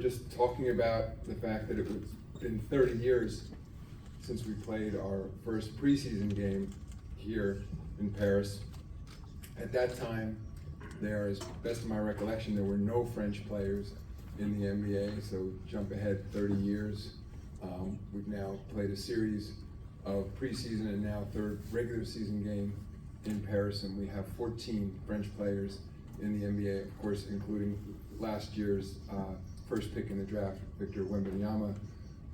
just talking about the fact that it was been 30 years since we played our first preseason game here in Paris. At that time, there, as best of my recollection, there were no French players in the NBA, so jump ahead 30 years. We've now played a series of preseason and now third regular season game in Paris, and we have 14 French players in the NBA, of course, including last year's first pick in the draft, Victor Wembanyama,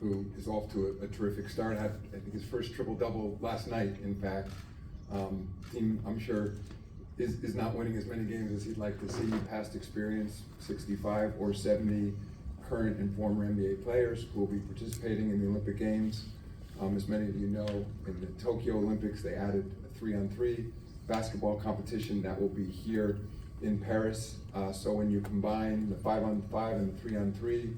who is off to a terrific start. I think his first triple-double last night, in fact. Team, I'm sure, is not winning as many games as he'd like to see. Past experience, 65 or 70 current and former NBA players who will be participating in the Olympic Games. As many of you know, in the Tokyo Olympics, they added a 3-on-3 basketball competition that will be here in Paris. So when you combine the 5-on-5 and the 3-on-3,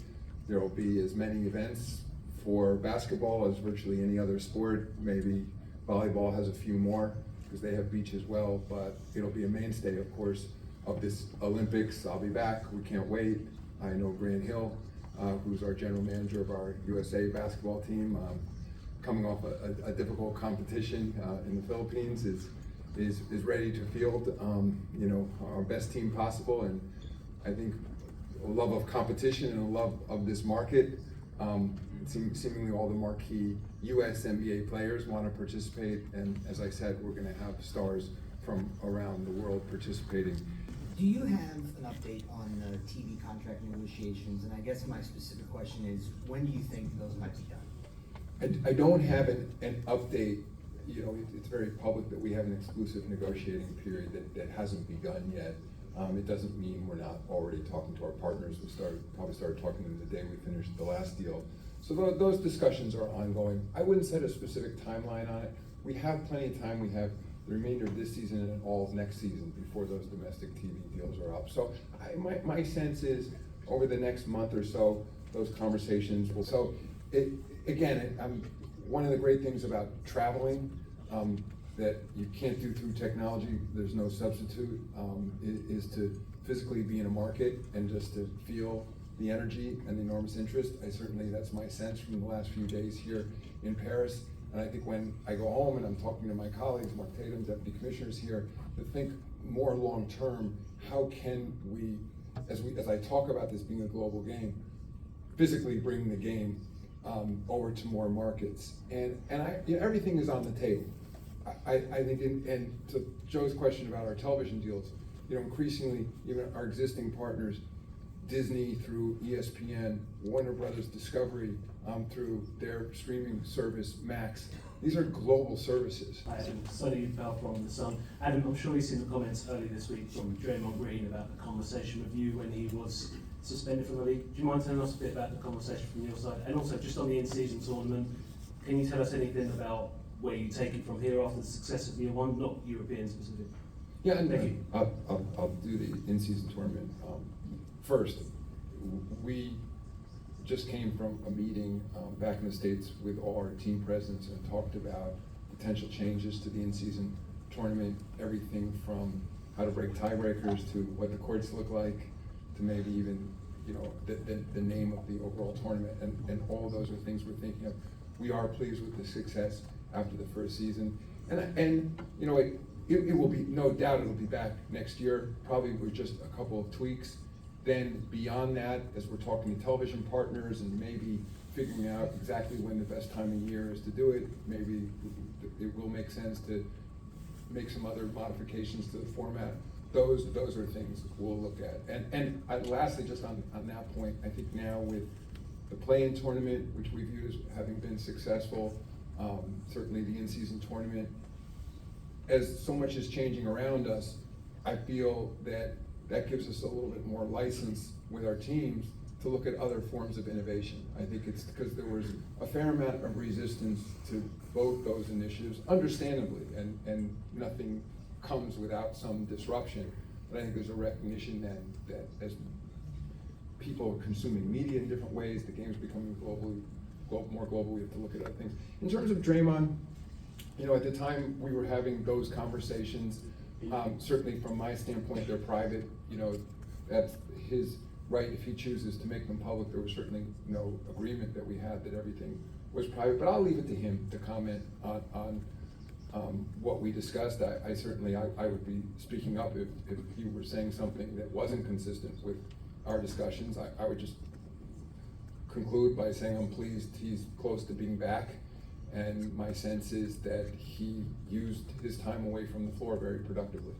there will be as many events for basketball as virtually any other sport. Maybe volleyball has a few more because they have beach as well, but it'll be a mainstay, of course, of this Olympics. I'll be back, we can't wait. I know Grant Hill, who's our general manager of our USA basketball team, coming off a difficult competition in the Philippines, is ready to field our best team possible. And I think a love of competition and a love of this market. Seemingly all the marquee US NBA players want to participate, and as I said, we're going to have stars from around the world participating. Do you have an update on the TV contract negotiations? And I guess my specific question is, when do you think those might be done? I don't have an update. You know, it's very public that we have an exclusive negotiating period that hasn't begun yet. It doesn't mean we're not already talking to our partners. We probably started talking to them the day we finished the last deal. So those discussions are ongoing. I wouldn't set a specific timeline on it. We have plenty of time. We have the remainder of this season and all of next season before those domestic TV deals are up. So my sense is over the next month or so, those conversations will. So one of the great things about traveling that you can't do through technology, there's no substitute, is to physically be in a market and just to feel the energy and the enormous interest. That's my sense from the last few days here in Paris. And I think when I go home and I'm talking to my colleagues, Mark Tatum's deputy commissioners here, to think more long term, how can we, as I talk about this being a global game, physically bring the game over to more markets. And everything is on the table. I think, and to Joe's question about our television deals, increasingly, even our existing partners, Disney through ESPN, Warner Brothers Discovery through their streaming service, Max. These are global services. Adam, Sonny Bell from The Sun. Adam, I'm sure you've seen the comments earlier this week from Draymond Green about the conversation with you when he was suspended from the league. Do you mind telling us a bit about the conversation from your side? And also, just on the in-season tournament, can you tell us anything about where you take it from here after the success of year one, not European specific? Yeah, and thank you. I'll do the in-season tournament. First, we just came from a meeting back in the States with all our team presidents and talked about potential changes to the in-season tournament, everything from how to break tiebreakers to what the courts look like, to maybe even the name of the overall tournament, and all of those are things we're thinking of. We are pleased with the success after the first season, and it will be, no doubt it'll be back next year, probably with just a couple of tweaks. Then beyond that, as we're talking to television partners and maybe figuring out exactly when the best time of year is to do it, maybe it will make sense to make some other modifications to the format. Those are things we'll look at. And lastly, just on that point, I think now with the play-in tournament, which we view as having been successful, certainly the in-season tournament, as so much is changing around us, I feel that gives us a little bit more license with our teams to look at other forms of innovation. I think it's because there was a fair amount of resistance to both those initiatives, understandably, and nothing comes without some disruption. But I think there's a recognition that as people are consuming media in different ways, the game's becoming more global, we have to look at other things. In terms of Draymond, at the time we were having those conversations, certainly from my standpoint, they're private. That's his right if he chooses to make them public. There was certainly no agreement that we had that everything was private, but I'll leave it to him to comment on what we discussed. I certainly would be speaking up if he were saying something that wasn't consistent with our discussions. I would just conclude by saying I'm pleased he's close to being back, and my sense is that he used his time away from the floor very productively.